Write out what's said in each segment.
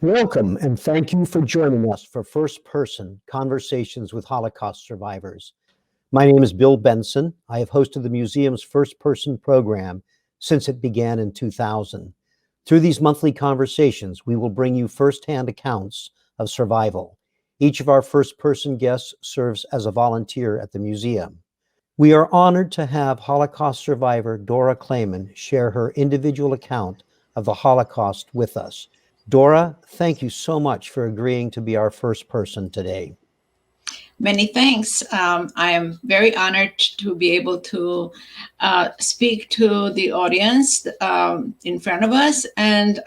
Welcome, and thank you for joining us for First Person Conversations with Holocaust Survivors. My name is Bill Benson. I have hosted the museum's First Person program since it began in 2000. Through these monthly conversations, we will bring you firsthand accounts of survival. Each of our first person guests serves as a volunteer at the museum. We are honored to have Holocaust survivor Dora Clayman share her individual account of the Holocaust with us. Dora, thank you so much for agreeing to be our first person today. Many thanks. I am very honored to be able to speak to the audience in front of us. And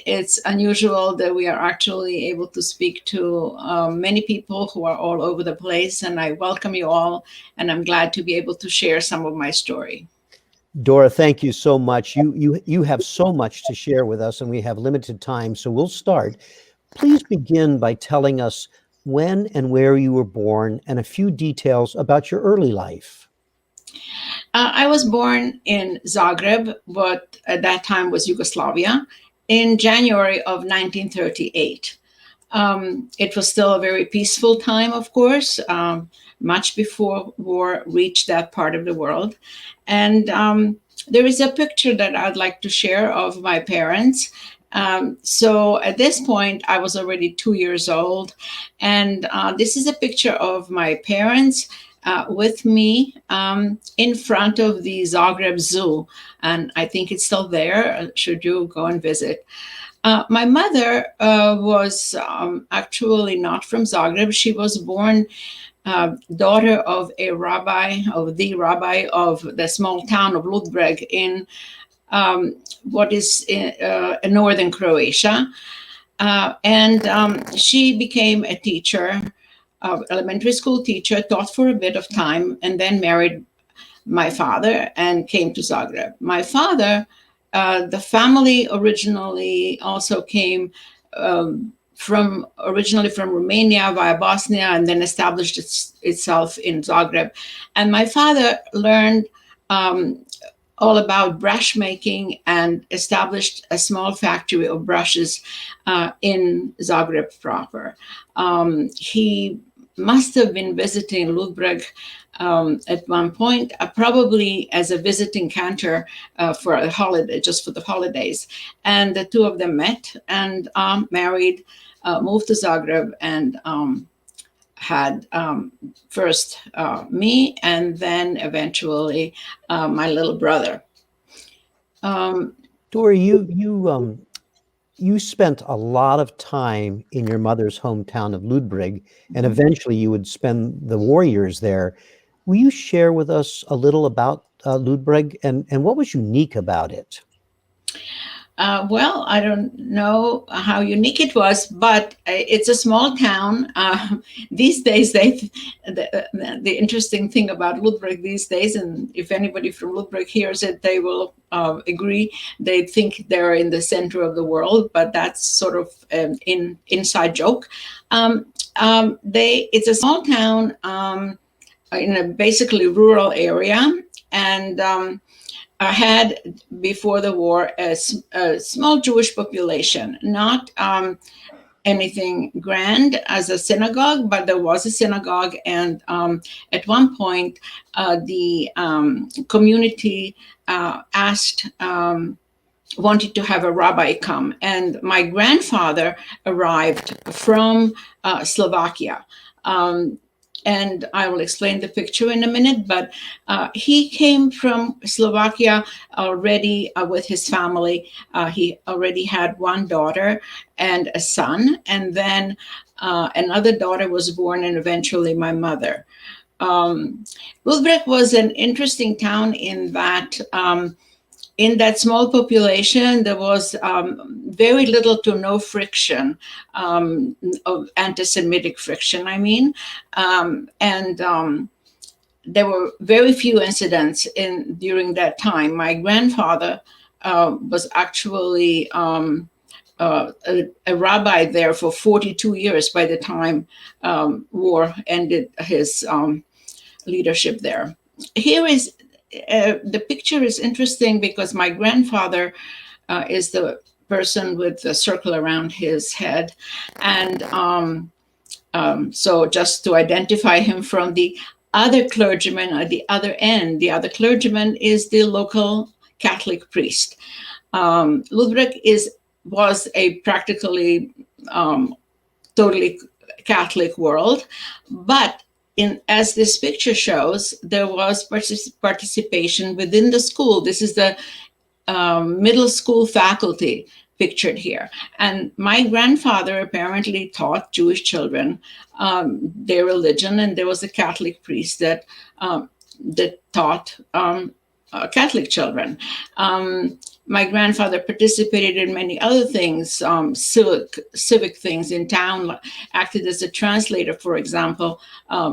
it's unusual that we are actually able to speak to many people who are all over the place. And I welcome you all. And I'm glad to be able to share some of my story. Dora, thank you so much. You have so much to share with us, and we have limited time, so we'll start. Please begin by telling us when and where you were born and a few details about your early life. I was born in Zagreb, what at that time was Yugoslavia, in January of 1938. It was still a very peaceful time, of course, much before war reached that part of the world. And there is a picture that I'd like to share of my parents. So at this point, I was already 2 years old. And this is a picture of my parents with me in front of the Zagreb Zoo. And I think it's still there, should you go and visit. My mother was actually not from Zagreb. She was born daughter of a rabbi, of the rabbi of the small town of Ludbreg in what is in northern Croatia. And she became a teacher, elementary school teacher, taught for a bit of time, and then married my father and came to Zagreb. My father, the family originally also came originally from Romania via Bosnia, and then established itself in Zagreb. And my father learned all about brush making and established a small factory of brushes in Zagreb proper. He must have been visiting Ludbreg at one point, probably as a visiting cantor for a holiday, just for the holidays. And the two of them met and married, moved to Zagreb, and had first me, and then eventually my little brother. Dora, you spent a lot of time in your mother's hometown of Ludbreg, and eventually you would spend the war years there. Will you share with us a little about Ludbreg and what was unique about it? Well, I don't know how unique it was, but it's a small town. These days, the interesting thing about Ludbreg these days, and if anybody from Ludbreg hears it, they will agree. They think they're in the center of the world, but that's sort of an inside joke. It's a small town in a basically rural area, and I had before the war a small Jewish population, not anything grand as a synagogue, but there was a synagogue. And at one point, the community wanted to have a rabbi come. And my grandfather arrived from Slovakia. And I will explain the picture in a minute, but he came from Slovakia already with his family. He already had one daughter and a son, and then another daughter was born, and eventually my mother. Ludbreg was an interesting town in that small population, there was very little to no friction, of anti-Semitic friction, I mean. And there were very few incidents during that time. My grandfather was actually a rabbi there for 42 years by the time war ended his leadership there. Here is the picture is interesting because my grandfather is the person with a circle around his head. And so just to identify him from the other clergyman at the other end, the other clergyman is the local Catholic priest. Ludwig was a practically totally Catholic world, but as this picture shows, there was participation within the school. This is the middle school faculty pictured here. And my grandfather apparently taught Jewish children their religion, and there was a Catholic priest that taught Catholic children. My grandfather participated in many other things, civic things in town, acted as a translator, for example,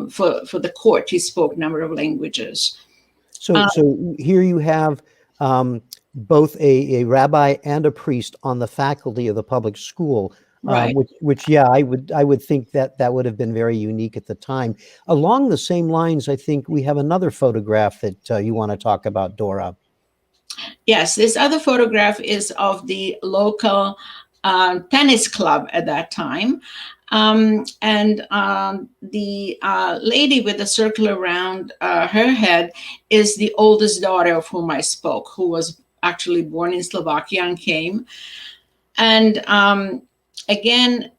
for the court. He spoke a number of languages. So here you have both a rabbi and a priest on the faculty of the public school, Right. which yeah, I would think that would have been very unique at the time. Along the same lines, I think we have another photograph that you want to talk about, Dora. Yes, this other photograph is of the local tennis club at that time. The lady with the circle around her head is the oldest daughter of whom I spoke, who was actually born in Slovakia and came. And again,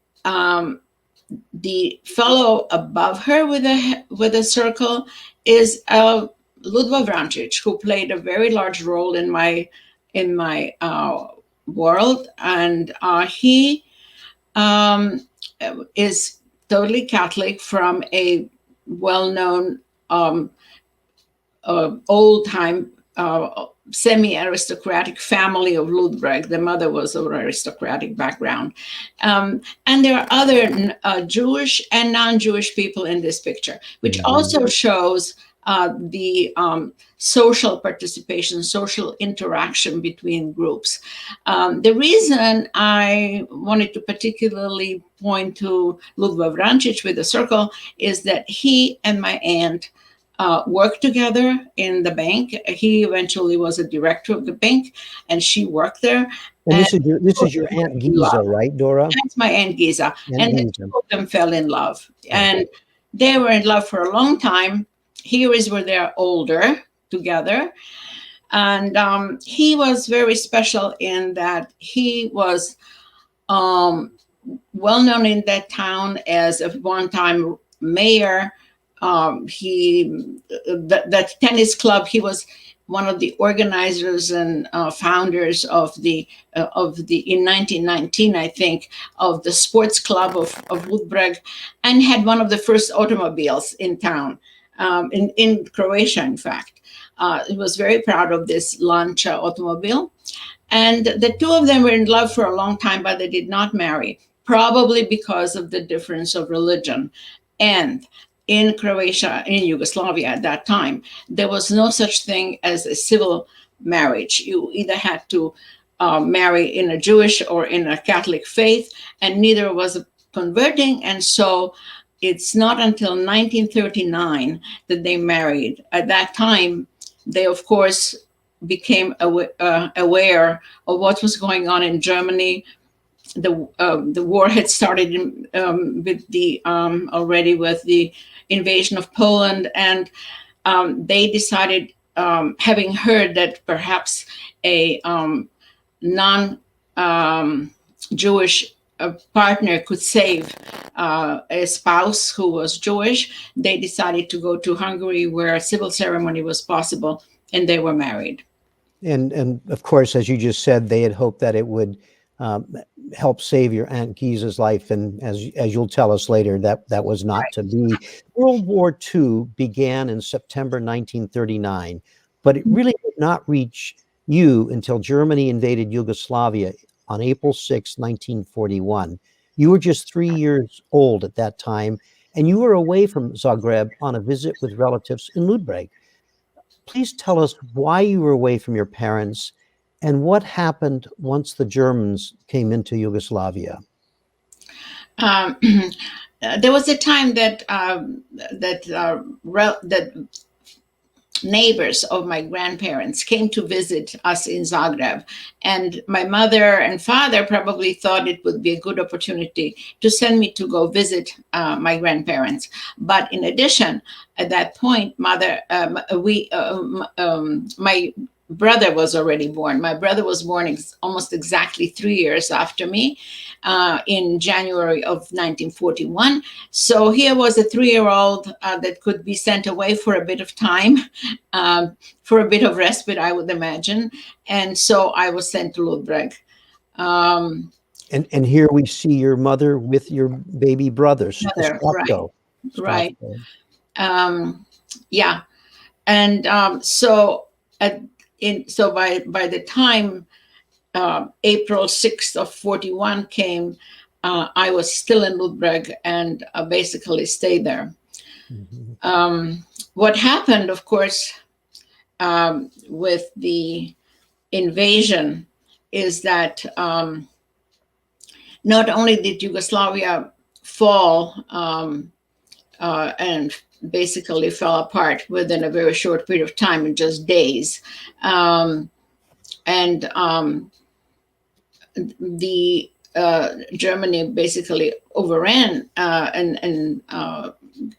the fellow above her with a circle is Ludwig Vrancic, who played a very large role in my world, and he is totally Catholic from a well-known old-time semi-aristocratic family of Ludwig. The mother was of aristocratic background. And there are other Jewish and non-Jewish people in this picture, which also shows the social participation, social interaction between groups. The reason I wanted to particularly point to Ludwig Vrancic with the circle is that he and my aunt worked together in the bank. He eventually was a director of the bank, and she worked there. And this is your Aunt Giza, right, Dora? That's my Aunt Giza. And the two of them fell in love. And they were in love for a long time. Here is where they're older together. And he was very special in that he was well known in that town as a one-time mayor. That tennis club, he was one of the organizers and founders of the in 1919, I think, of the sports club of Ludbreg, and had one of the first automobiles in town, in Croatia, in fact. He was very proud of this Lancia automobile. And the two of them were in love for a long time, but they did not marry, probably because of the difference of religion. And in Croatia, in Yugoslavia at that time, there was no such thing as a civil marriage. You either had to marry in a Jewish or in a Catholic faith, and neither was converting. And so it's not until 1939 that they married. At that time, they, of course, became aware of what was going on in Germany. The war had started already with the invasion of Poland, and they decided, having heard that perhaps a non-Jewish partner could save a spouse who was Jewish, they decided to go to Hungary, where a civil ceremony was possible, and they were married. And of course, as you just said, they had hoped that it would help save your Aunt Giza's life, and as you'll tell us later, that was not to be. World War II began in September 1939, but it really did not reach you until Germany invaded Yugoslavia on April 6, 1941. You were just 3 years old at that time, and you were away from Zagreb on a visit with relatives in Ludbreg. Please tell us why you were away from your parents and what happened once the Germans came into Yugoslavia. There was a time that neighbors of my grandparents came to visit us in Zagreb. And my mother and father probably thought it would be a good opportunity to send me to go visit my grandparents. But in addition, at that point, my brother was already born. My brother was born almost exactly 3 years after me in January of 1941. So here was a 3-year-old that could be sent away for a bit of time, for a bit of respite, I would imagine. And so I was sent to Ludbreg. And here we see your mother with your baby brother, Stratko. Right. Yeah. And so by the time April 6th of 41 came, I was still in Ludbreg and basically stayed there. Mm-hmm. What happened, of course, with the invasion is that not only did Yugoslavia fall and basically fell apart within a very short period of time, in just days, the Germany basically overran and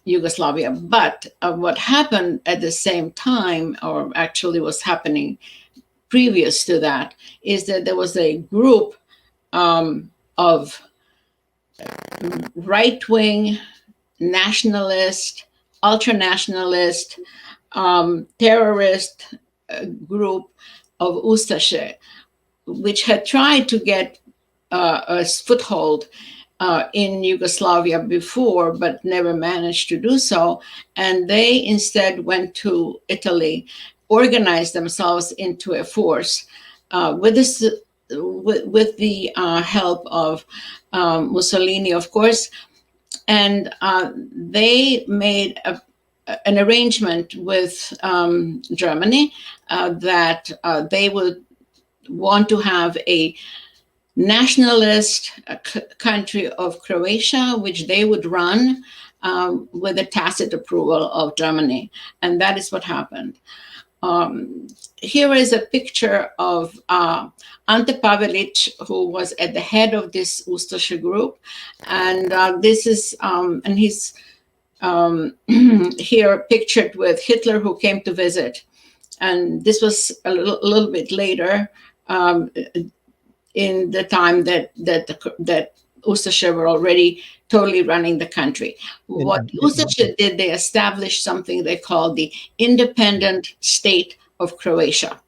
Yugoslavia. But what happened at the same time, or actually was happening previous to that, is that there was a group of right-wing nationalist, ultra-nationalist, terrorist group of Ustaše, which had tried to get a foothold in Yugoslavia before, but never managed to do so. And they instead went to Italy, organized themselves into a force with the help of Mussolini, of course. And they made an arrangement with Germany that they would want to have a nationalist country of Croatia, which they would run with the tacit approval of Germany. And that is what happened. Here is a picture of Ante Pavelic, who was at the head of this Ustaše group. And this is, and he's here pictured with Hitler, who came to visit. And this was a little bit later, in the time that Ustaše were already totally running the country. What Ustaše did, they established something they called the independent state of Croatia.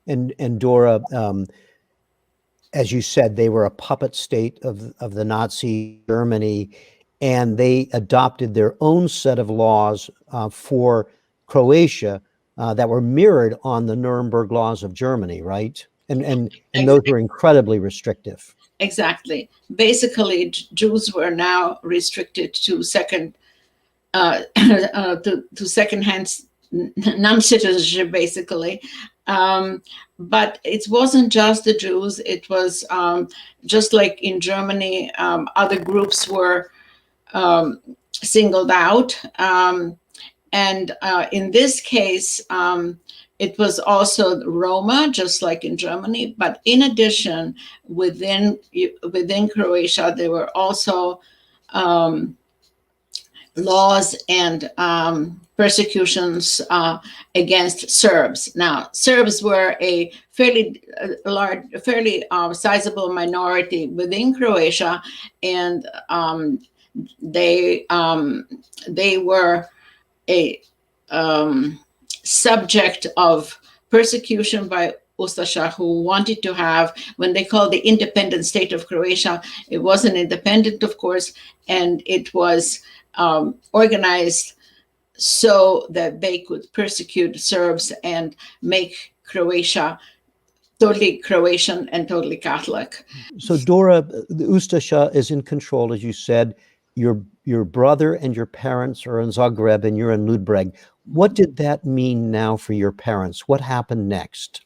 And Dora, as you said, they were a puppet state of the Nazi Germany, and they adopted their own set of laws for Croatia that were mirrored on the Nuremberg laws of Germany, right? And exactly. Those were incredibly restrictive. Exactly. Basically, Jews were now restricted to second-hand non-citizenship, basically. But it wasn't just the Jews. It was just like in Germany, other groups were singled out. And in this case, it was also Roma, just like in Germany. But in addition, within Croatia, there were also laws and persecutions against Serbs. Now, Serbs were a fairly large, fairly sizable minority within Croatia, and they were a subject of persecution by Ustaša, who wanted to have, when they called the independent state of Croatia, it wasn't independent, of course, and it was organized so that they could persecute Serbs and make Croatia totally Croatian and totally Catholic. So Dora, the Ustaša is in control, as you said. Your brother and your parents are in Zagreb and you're in Ludbreg. What did that mean now for your parents? What happened next?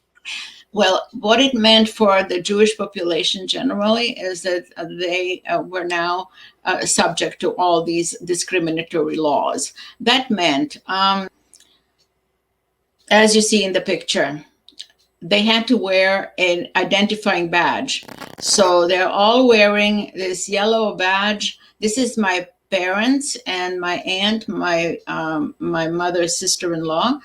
Well, what it meant for the Jewish population generally is that they were now subject to all these discriminatory laws. That meant as you see in the picture, they had to wear an identifying badge. So they're all wearing this yellow badge. This is my parents and my aunt, my mother's sister-in-law,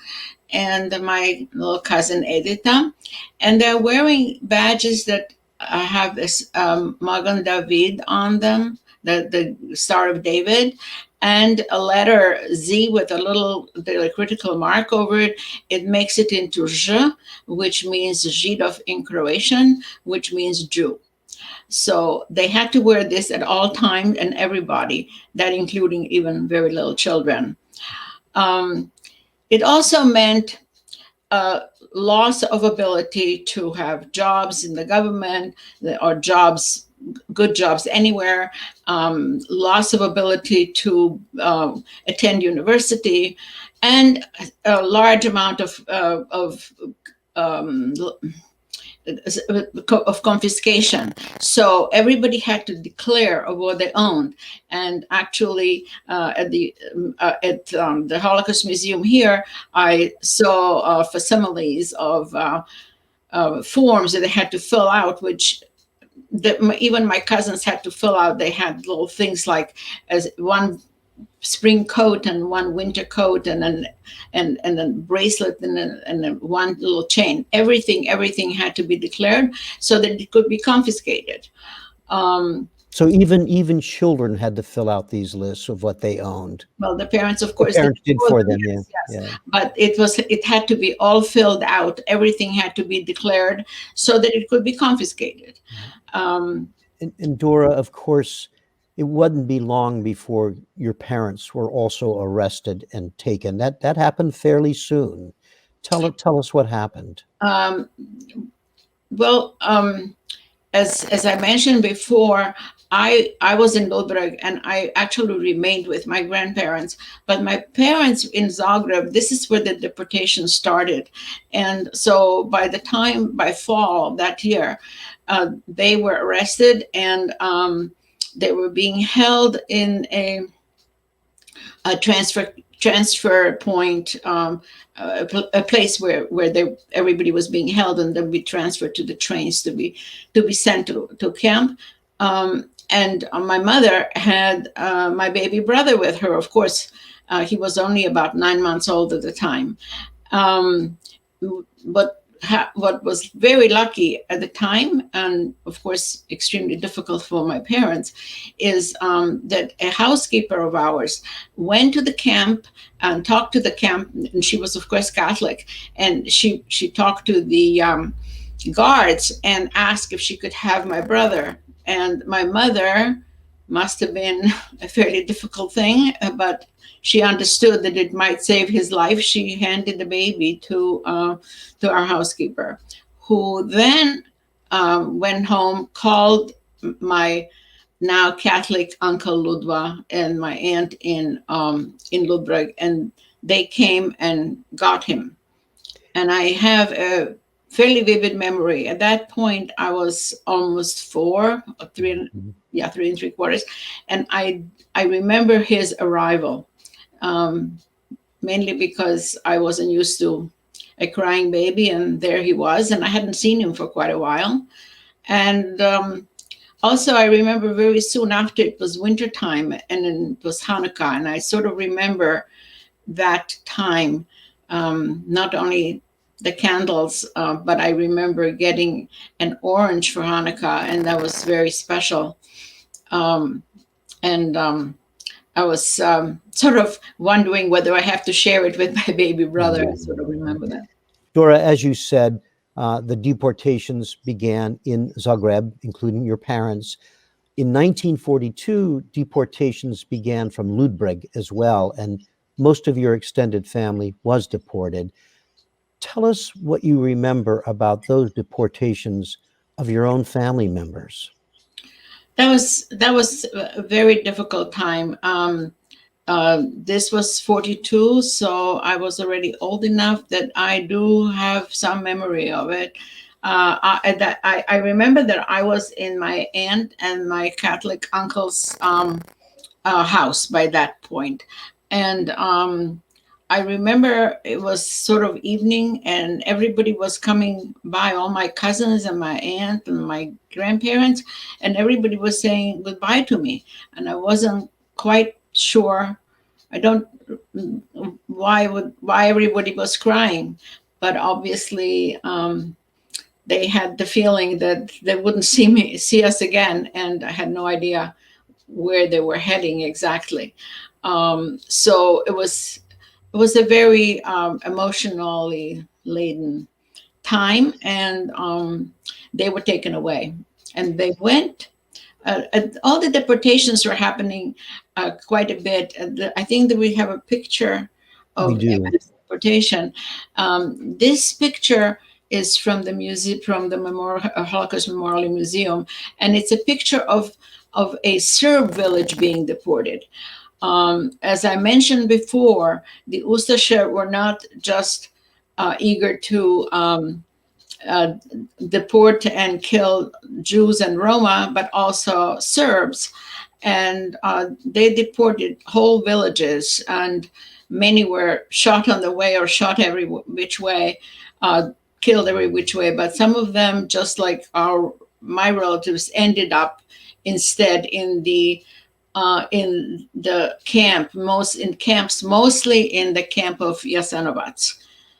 and my little cousin Edita. And they're wearing badges that have this Magen David on them, the Star of David, and a letter Z with a little critical mark over it. It makes it into J, which means Židov in Croatian, which means Jew. So they had to wear this at all times, and everybody, that including even very little children. It also meant loss of ability to have jobs in the government or jobs, good jobs anywhere, loss of ability to attend university, and a large amount of confiscation. So everybody had to declare of what they owned. And actually, at the Holocaust Museum here, I saw facsimiles of forms that they had to fill out, which even my cousins had to fill out. They had little things like as one spring coat and one winter coat and a bracelet and one little chain. Everything had to be declared so that it could be confiscated. So even children had to fill out these lists of what they owned. Well, the parents, of course, parents did for them. Yes, Yeah. yes. But it had to be all filled out. Everything had to be declared so that it could be confiscated. And Dora, of course, it wouldn't be long before your parents were also arrested and taken. That happened fairly soon. Tell us what happened. As I mentioned before, I was in Ludbreg, and I actually remained with my grandparents. But my parents in Zagreb, this is where the deportation started. And so by fall of that year, they were arrested, and they were being held in a transfer point, a place where everybody was being held, and then be transferred to the trains to be sent to camp. And my mother had my baby brother with her. Of course, he was only about 9 months old at the time. But what was very lucky at the time, and of course extremely difficult for my parents, is that a housekeeper of ours went to the camp and talked to the camp, and she was of course Catholic, and she talked to the guards and asked if she could have my brother. And my mother, must have been a fairly difficult thing, but she understood that it might save his life. She handed the baby to our housekeeper, who then went home, called my now Catholic uncle Ludva and my aunt in Ludbreg, and they came and got him. And I have a fairly vivid memory. At that point, I was almost 4, or 3 3¾ and I remember his arrival, mainly because I wasn't used to a crying baby, and there he was, and I hadn't seen him for quite a while. And also, I remember very soon after, it was wintertime, and it was Hanukkah, and I sort of remember that time, not only the candles, but I remember getting an orange for Hanukkah, and that was very special. I was sort of wondering whether I have to share it with my baby brother. I sort of remember that. Dora, as you said, the deportations began in Zagreb, including your parents. In 1942, deportations began from Ludbreg as well, and most of your extended family was deported. Tell us what you remember about those deportations of your own family members. That was a very difficult time. This was 42, so I was already old enough that I do have some memory of it. I remember that I was in my aunt and my Catholic uncle's house by that point. And I remember it was sort of evening and everybody was coming by, all my cousins and my aunt and my grandparents, and everybody was saying goodbye to me. And I wasn't quite sure. I don't why everybody was crying, but obviously they had the feeling that they wouldn't see us again, and I had no idea where they were heading exactly. So it was a very emotionally laden time, and they were taken away, and they went. All the deportations were happening quite a bit. I think that we have a picture We of do. MS deportation. This picture is from the museum, from the Holocaust Memorial Museum, and it's a picture of a Serb village being deported. As I mentioned before, the Ustaše were not just eager to uh, deport and kill Jews and Roma, but also Serbs. And they deported whole villages, and many were shot on the way or shot every which way, killed every which way. But some of them, just like my relatives, ended up instead in the camps, mostly in the camp of Jasenovac.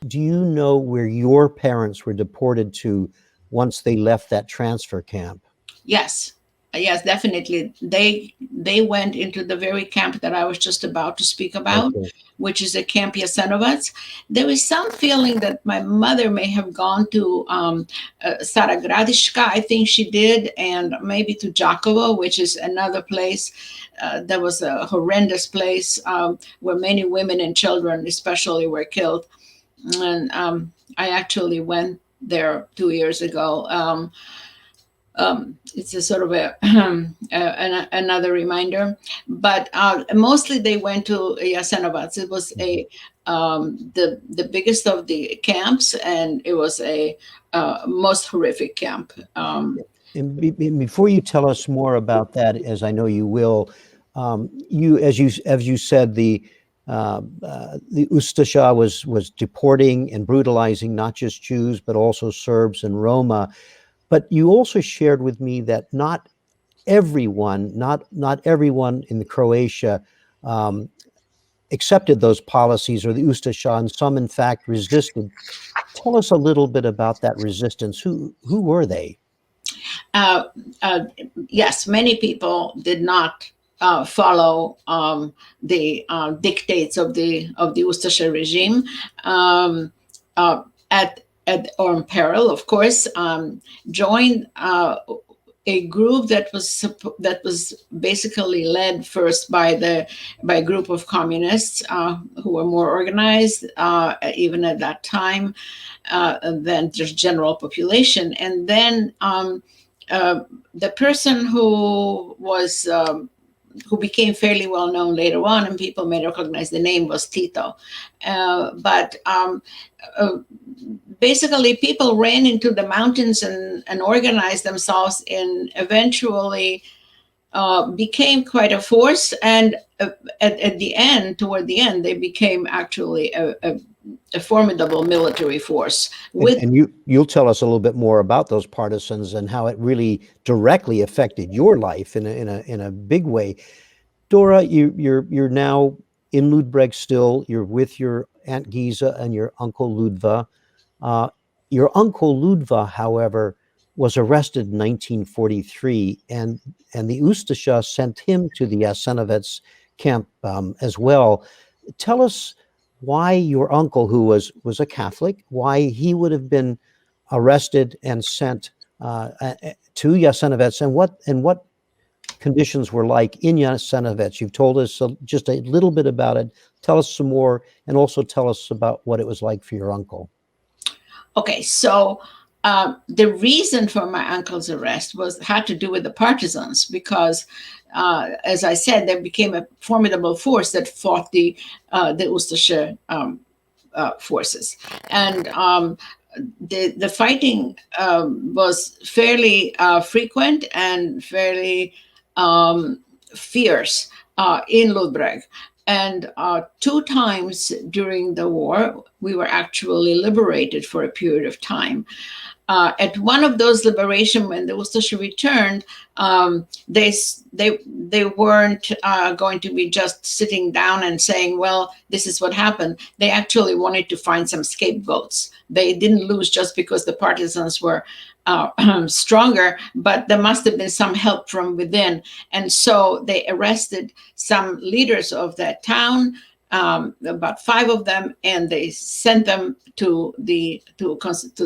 Do you know where your parents were deported to once they left that transfer camp? Yes, yes, definitely. They went into the very camp that I was just about to speak about, Okay. which is the Camp Jasenovac. There was some feeling that my mother may have gone to Stara Gradiška, I think she did, and maybe to Đakovo, which is another place. That was a horrendous place where many women and children, especially, were killed. And I actually went there 2 years ago. It's a sort of another reminder, but mostly they went to Jasenovac. It was the biggest of the camps, and it was a most horrific camp. And before you tell us more about that, as I know you will, you as you said, the Ustasha was deporting and brutalizing not just Jews but also Serbs and Roma. But you also shared with me that not everyone in the Croatia accepted those policies or the Ustasha, and some in fact resisted. Tell us a little bit about that resistance. Who were they? Yes, many people did not follow the dictates of the Ustasha regime. At or in peril, of course, joined a group that was basically led first by a group of communists who were more organized even at that time than just general population. And then the person who became fairly well known later on, and people may recognize the name, was Tito. But basically, people ran into the mountains and organized themselves, and eventually became quite a force. And toward the end, they became actually a formidable military force. And you'll tell us a little bit more about those partisans and how it really directly affected your life in a big way. Dora, you're now in Ludbreg still. You're with your Aunt Giza and your Uncle Ludva. Your Uncle Ludva, however, was arrested in 1943, and the Ustasha sent him to the Jasenovac camp as well. Tell us why your uncle, who was a Catholic, why he would have been arrested and sent to Jasenovac, and what conditions were like in Jasenovac. You've told us just a little bit about it. Tell us some more, and also tell us about what it was like for your uncle. Okay, so the reason for my uncle's arrest had to do with the partisans, because, as I said, they became a formidable force that fought the Ustasha forces, and the fighting was fairly frequent and fairly fierce in Ludbreg. And 2 times during the war, we were actually liberated for a period of time. At one of those liberation, when the Ustasha returned, they weren't going to be just sitting down and saying, "Well, this is what happened." They actually wanted to find some scapegoats. They didn't lose just because the partisans were stronger, but there must have been some help from within, and so they arrested some leaders of that town. About 5 of them, and they sent them to the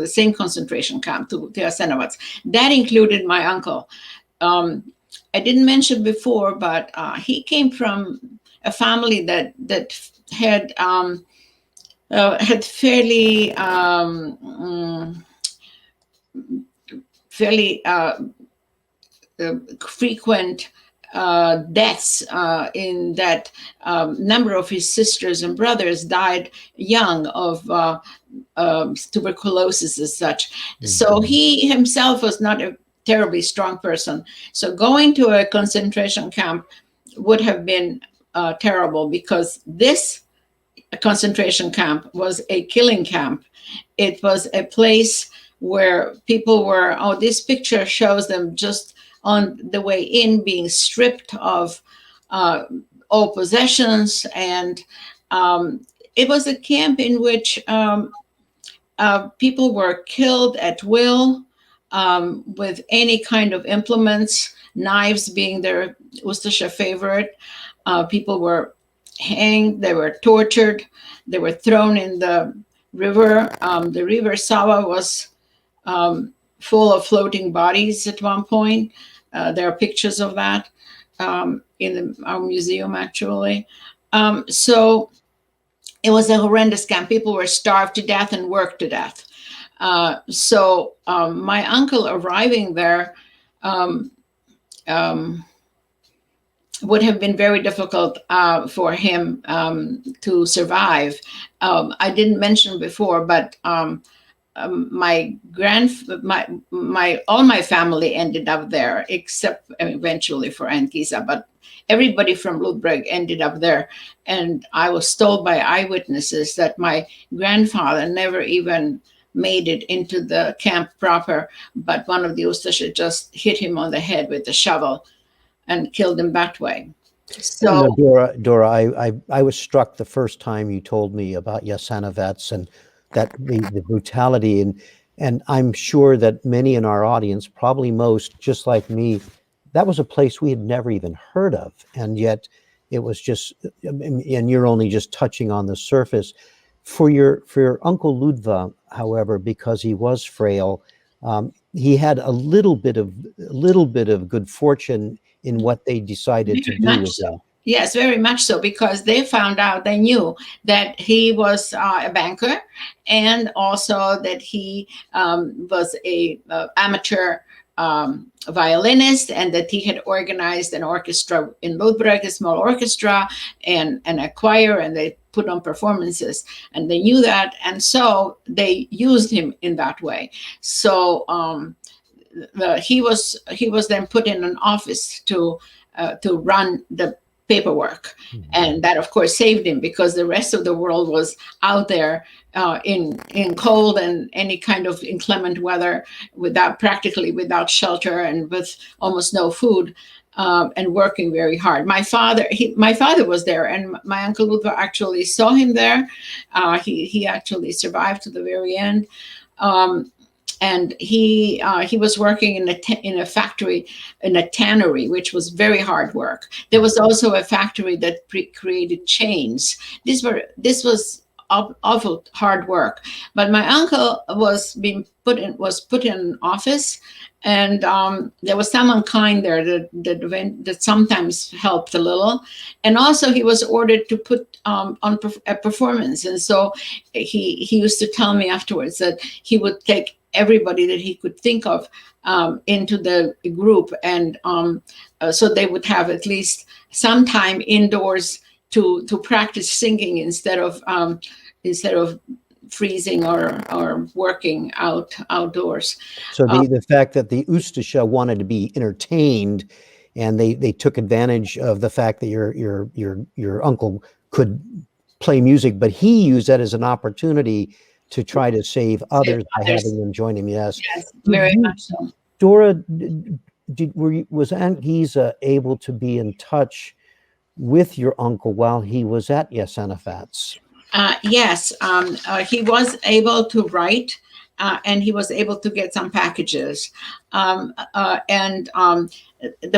same concentration camp, to Jasenovac. That included my uncle. I didn't mention before, but he came from a family that had fairly frequent deaths, in that number of his sisters and brothers died young of tuberculosis as such. Mm-hmm. So he himself was not a terribly strong person. So going to a concentration camp would have been terrible, because this concentration camp was a killing camp. It was a place where people were, this picture shows them just on the way in, being stripped of all possessions. And it was a camp in which people were killed at will, with any kind of implements, knives being their Ustasha favorite. People were hanged, they were tortured, they were thrown in the river. The river Sava was full of floating bodies at one point. There are pictures of that in our museum, actually. So it was a horrendous camp. People were starved to death and worked to death. So my uncle arriving there would have been very difficult for him to survive. I didn't mention before, but all my family ended up there, except eventually for Aunt Giza, but everybody from Ludbreg ended up there. And I was told by eyewitnesses that my grandfather never even made it into the camp proper, but one of the Ustasha just hit him on the head with a shovel and killed him that way. So, Dora, I was struck the first time you told me about Jasenovac and that the brutality, and I'm sure that many in our audience, probably most, just like me, that was a place we had never even heard of, and yet it was just, and you're only just touching on the surface. For your Uncle Ludva, however, because he was frail, he had a little bit of good fortune in what they decided to do with him. Yes, very much so, because they knew that he was a banker, and also that he was a amateur violinist, and that he had organized an orchestra in Ludbreg, a small orchestra, and a choir, and they put on performances, and they knew that, and so they used him in that way. So he was then put in an office to run the paperwork. Mm-hmm. And that, of course, saved him, because the rest of the world was out there in cold and any kind of inclement weather, practically without shelter and with almost no food, and working very hard. My father was there, and my Uncle Ludva actually saw him there. He actually survived to the very end. And he was working in a factory, in a tannery, which was very hard work. There was also a factory that created chains. This was awful hard work. But my uncle was put in an office, and there was someone kind there that sometimes helped a little. And also he was ordered to put on a performance. And so he used to tell me afterwards that he would take everybody that he could think of into the group, and so they would have at least some time indoors to practice singing instead of freezing or working outdoors. So the fact that the Ustasha wanted to be entertained and they took advantage of the fact that your uncle could play music, but he used that as an opportunity to try to save others by having them join him. Yes, Yes, very much so. Dora, was Aunt Giza able to be in touch with your uncle while he was at Yesenafats? Yes, he was able to write, and he was able to get some packages. The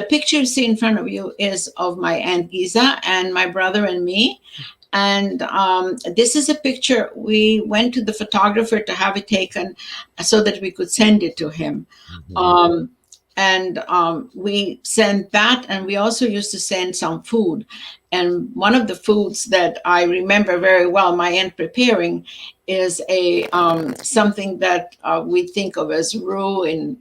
picture you see in front of you is of my Aunt Giza and my brother and me. And this is a picture. We went to the photographer to have it taken so that we could send it to him. We sent that, and we also used to send some food. And one of the foods that I remember very well, my aunt preparing, is a something that we think of as roux in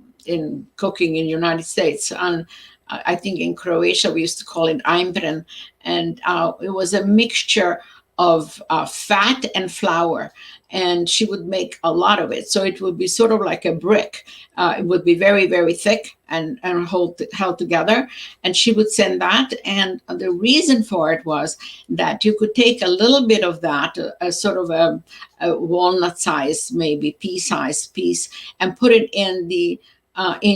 cooking in the United States. And I think in Croatia we used to call it ajmbren, and it was a mixture of fat and flour, and she would make a lot of it. So it would be sort of like a brick. It would be very, very thick and held together. And she would send that. And the reason for it was that you could take a little bit of that, a sort of a walnut size, maybe pea-sized piece, and put it in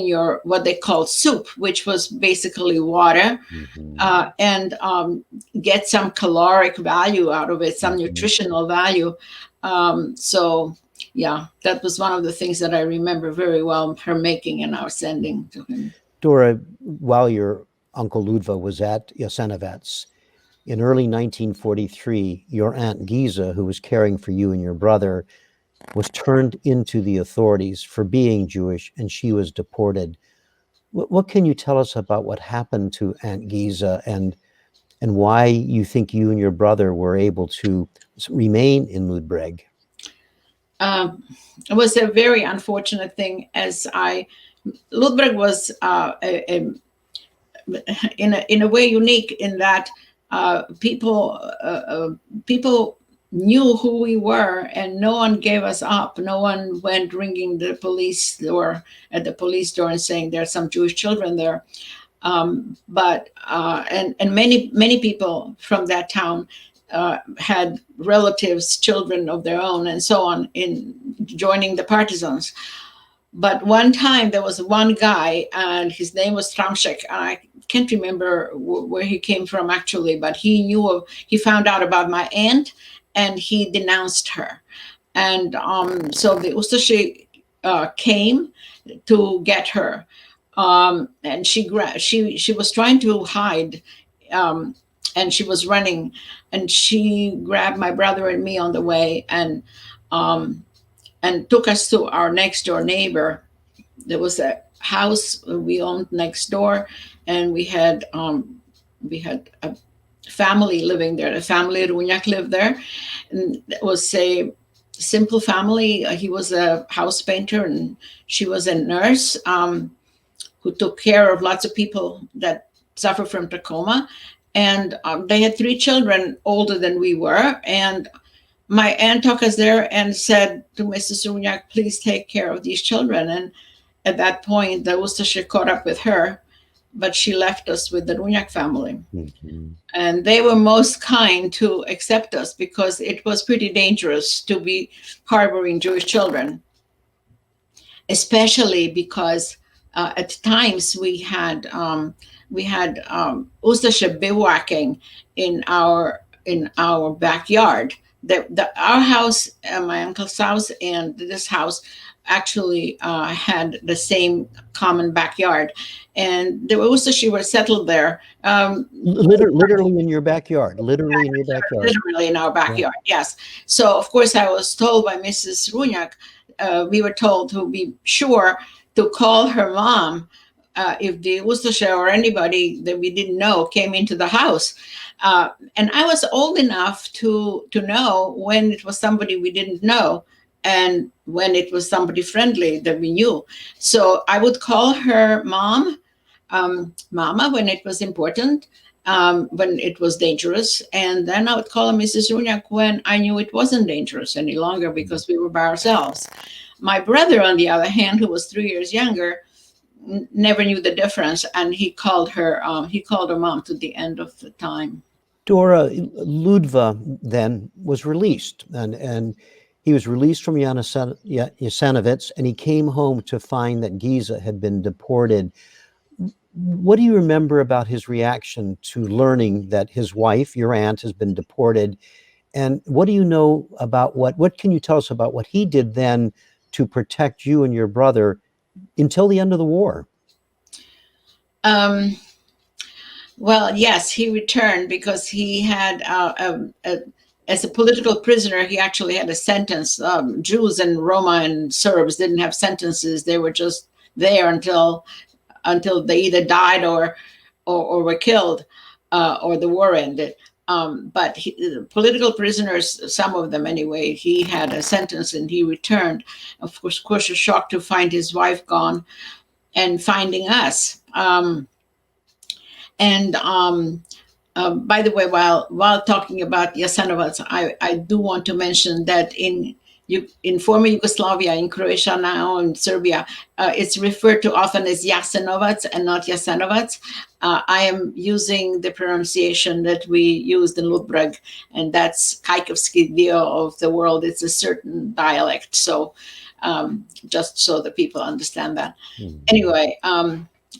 your what they call soup, which was basically water, and get some caloric value out of it, some nutritional value. So yeah, that was one of the things that I remember very well, her making and our sending to him. Dora, while your Uncle Ludva was at Jasenovets, in early 1943, your Aunt Giza, who was caring for you and your brother, was turned into the authorities for being Jewish, and she was deported. What can you tell us about what happened to Aunt Giza and why you think you and your brother were able to remain in Ludbreg? It was a very unfortunate thing. Ludbreg was in a way unique in that people knew who we were, and no one gave us up. No one went ringing the police door at the police door and saying there's some Jewish children there. But many people from that town had relatives, children of their own, and so on, in joining the partisans. But one time there was one guy, and his name was Stramšek. I can't remember where he came from actually, but he found out about my aunt, and he denounced her. And so the Ustashi came to get her. And she was trying to hide, and she was running, and she grabbed my brother and me on the way, and took us to our next door neighbor. There was a house we owned next door, and we had a family living there. The family Runjak lived there, and it was a simple family. He was a house painter, and she was a nurse who took care of lots of people that suffer from trachoma. And they had 3 children older than we were. And my aunt took us there and said to Mrs. Runjak, please take care of these children. And at that point, the Ustashi caught up with her, but she left us with the Runjak family. And they were most kind to accept us because it was pretty dangerous to be harboring Jewish children, especially because at times we had Ustashi bivouacking in our backyard. Our house, my uncle's house, and this house actually had the same common backyard, and the Ustashi were settled there. Literally in your backyard. Literally in your backyard. Literally in our backyard. Yeah. Yes. So of course I was told by Mrs. Runjak, we were told to be sure to call her mom if the Ustashi or anybody that we didn't know came into the house. And I was old enough to know when it was somebody we didn't know and when it was somebody friendly that we knew. So I would call her mom, Mama, when it was important, when it was dangerous. And then I would call her Mrs. Runjak when I knew it wasn't dangerous any longer because we were by ourselves. My brother, on the other hand, who was 3 years younger, never knew the difference, and he called her mom to the end of the time. Dora, Ludva then was released, and he was released from Jasenovec, and he came home to find that Giza had been deported. What do you remember about his reaction to learning that his wife, your aunt, has been deported? And what do you know about what can you tell us about what he did then to protect you and your brother until the end of the war? Well, yes, he returned because he had, as a political prisoner, he actually had a sentence. Jews and Roma and Serbs didn't have sentences; they were just there until they either died or were killed, or the war ended. But political prisoners, some of them anyway, he had a sentence and he returned. Of course, a shock to find his wife gone and finding us. By the way, while talking about Jasenovac, I do want to mention that in former Yugoslavia, in Croatia now, in Serbia, it's referred to often as Jasenovac and not Jasenovac. I am using the pronunciation that we used in Ludbreg, and that's Kajkavski dio of the world. It's a certain dialect, so just so the people understand that. Mm-hmm. Anyway,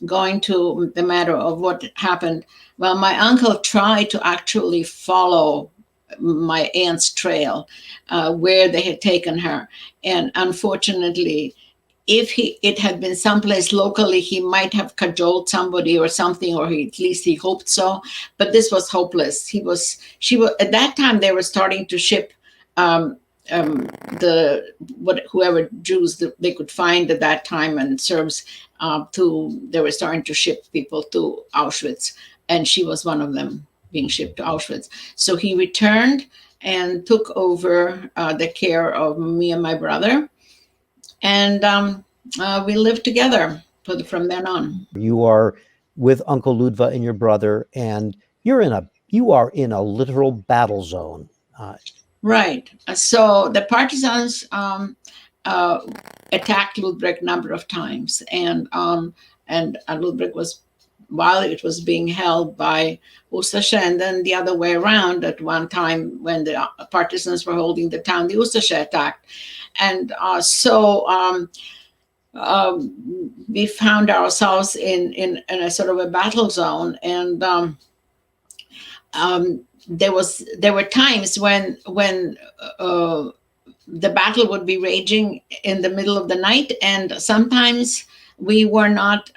going to the matter of what happened. Well, my uncle tried to actually follow my aunt's trail, where they had taken her. And unfortunately, if it had been someplace locally, he might have cajoled somebody or something, or at least he hoped so. But this was hopeless. She was at that time, they were starting to ship whoever Jews that they could find at that time, and Serbs, they were starting to ship people to Auschwitz, and she was one of them being shipped to Auschwitz. So he returned and took over the care of me and my brother, and we lived together from then on. You are with Uncle Ludva and your brother, and you are in a literal battle zone. Right. So the partisans attacked Ludbreg a number of times, and Ludbreg was, while it was being held by Ustaše, and then the other way around. At one time, when the partisans were holding the town, the Ustaše attacked, and we found ourselves in a sort of a battle zone, and there were times when the battle would be raging in the middle of the night, and sometimes we were not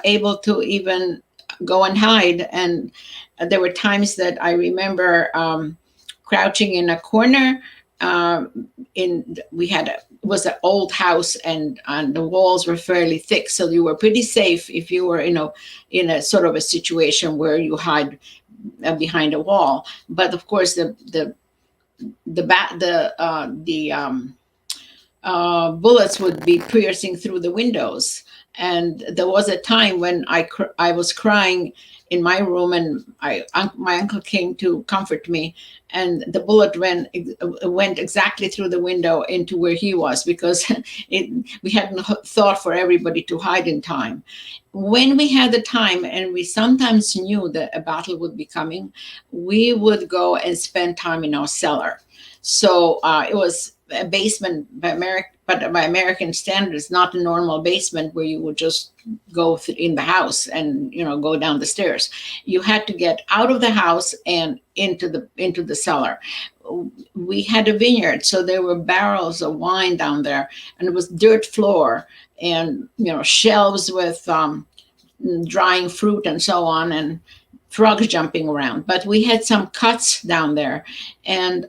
able to even go and hide. And there were times that I remember crouching in a corner. It was an old house, and the walls were fairly thick, so you were pretty safe if you were in a sort of a situation where you hide behind a wall. But of course, the bullets would be piercing through the windows. And there was a time when I was crying in my room, and my uncle came to comfort me, and the bullet went exactly through the window into where he was, because we hadn't thought for everybody to hide in time. When we had the time, and we sometimes knew that a battle would be coming, we would go and spend time in our cellar. So it was a basement by American standards, not a normal basement where you would just go in the house and go down the stairs. You had to get out of the house and into the cellar. We had a vineyard, so there were barrels of wine down there, and it was dirt floor, and shelves with drying fruit and so on, and frogs jumping around. But we had some cuts down there, and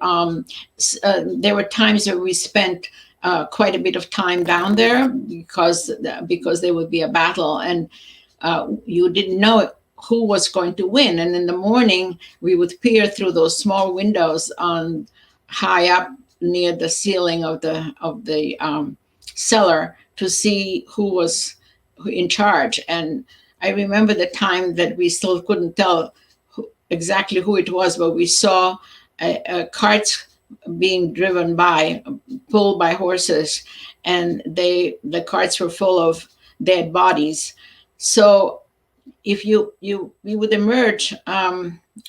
there were times where we spent quite a bit of time down there because there would be a battle, and you didn't know who was going to win. And in the morning, we would peer through those small windows on high up near the ceiling of the cellar to see who was in charge. And I remember the time that we still couldn't tell exactly who it was, but we saw carts being pulled by horses, and the carts were full of dead bodies. So if we would emerge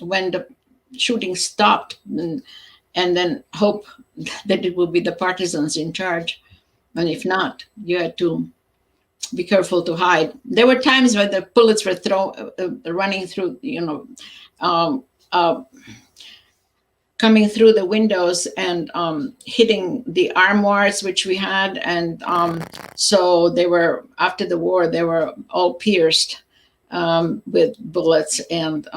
when the shooting stopped, and then hope that it would be the partisans in charge. And if not, you had to be careful to hide. There were times when the bullets were running through, um, uh, coming through the windows and hitting the armoires which we had, and so they were, after the war, they were all pierced with bullets, and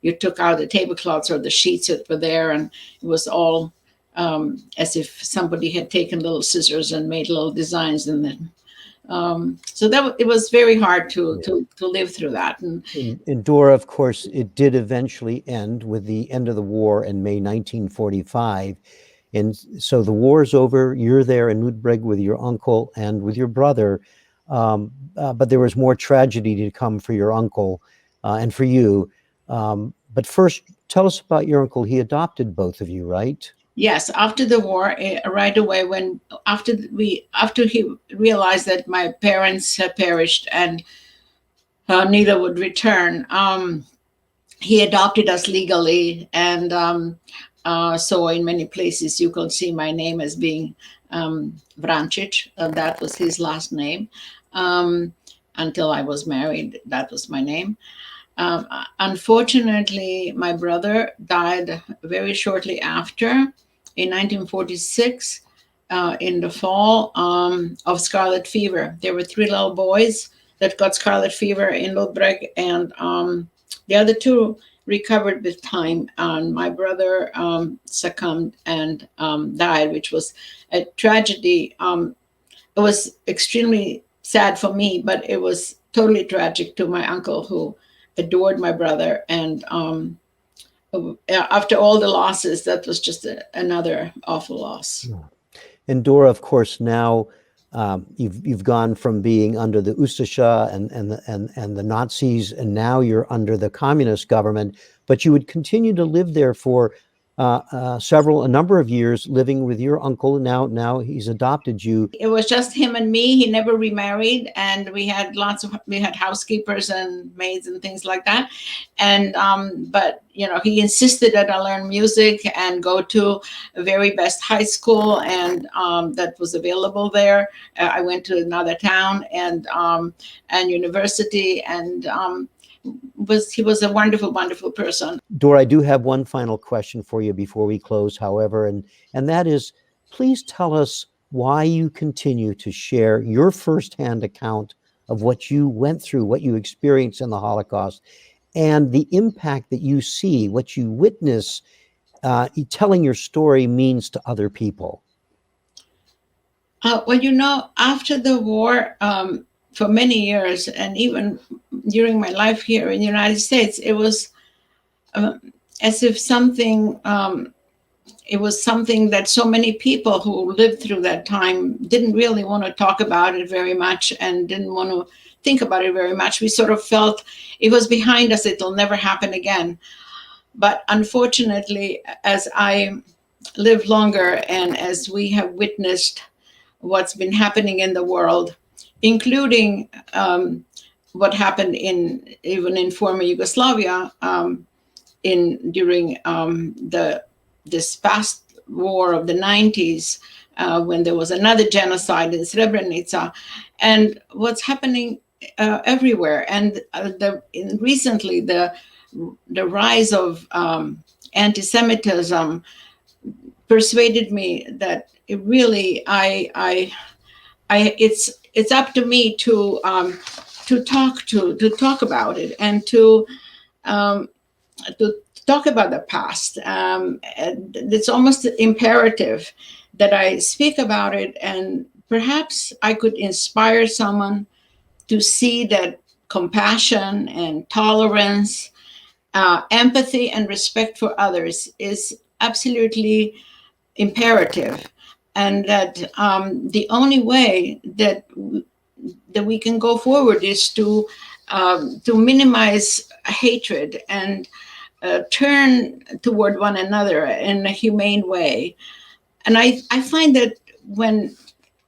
you took out the tablecloths or the sheets that were there, and it was all as if somebody had taken little scissors and made little designs in them. So it was very hard to live through that. And in Dora, of course, it did eventually end with the end of the war in May 1945. And so the war is over. You're there in Ludbreg with your uncle and with your brother. But there was more tragedy to come for your uncle and for you. But first, tell us about your uncle. He adopted both of you, right? Yes, after the war, right away, after he realized that my parents had perished and neither would return, he adopted us legally, and so in many places you can see my name as being Vrancic. That was his last name. Until I was married, that was my name. Unfortunately, my brother died very shortly after, in 1946, in the fall, of scarlet fever. There were 3 little boys that got scarlet fever in Ludbreg, and the other 2 recovered with time. And my brother succumbed and died, which was a tragedy. It was extremely sad for me, but it was totally tragic to my uncle, who adored my brother. And after all the losses, that was just another awful loss. And Dora, of course, now you've gone from being under the Ustasha and the Nazis, and now you're under the communist government. But you would continue to live there for a number of years, living with your uncle. Now he's adopted you. It was just him and me. He never remarried, and we had housekeepers and maids and things like that. And but he insisted that I learn music and go to a very best high school, and that was available there. I went to another town and university, and he was a wonderful, wonderful person. Dora, I do have one final question for you before we close, however, and that is, please tell us why you continue to share your firsthand account of what you went through, what you experienced in the Holocaust, and the impact that you see, what you witness, telling your story means to other people. Well, after the war, for many years, and even during my life here in the United States, it was as if it was something that so many people who lived through that time didn't really want to talk about it very much, and didn't want to think about it very much. We sort of felt it was behind us, it'll never happen again. But unfortunately, as I live longer, and as we have witnessed what's been happening in the world, including what happened even in former Yugoslavia during this past war of the 90s, when there was another genocide in Srebrenica, and what's happening everywhere. And recently the rise of anti-Semitism persuaded me that it really it's up to me to talk about it, and to talk about the past. It's almost imperative that I speak about it, and perhaps I could inspire someone to see that compassion and tolerance, empathy and respect for others is absolutely imperative, and that the only way that we can go forward is to minimize hatred and turn toward one another in a humane way. And I find that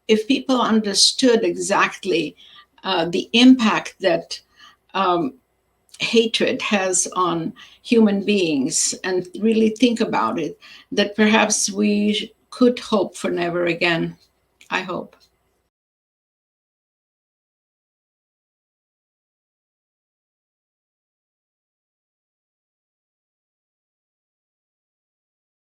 if people understood exactly the impact that hatred has on human beings and really think about it, that perhaps we could hope for never again. I hope.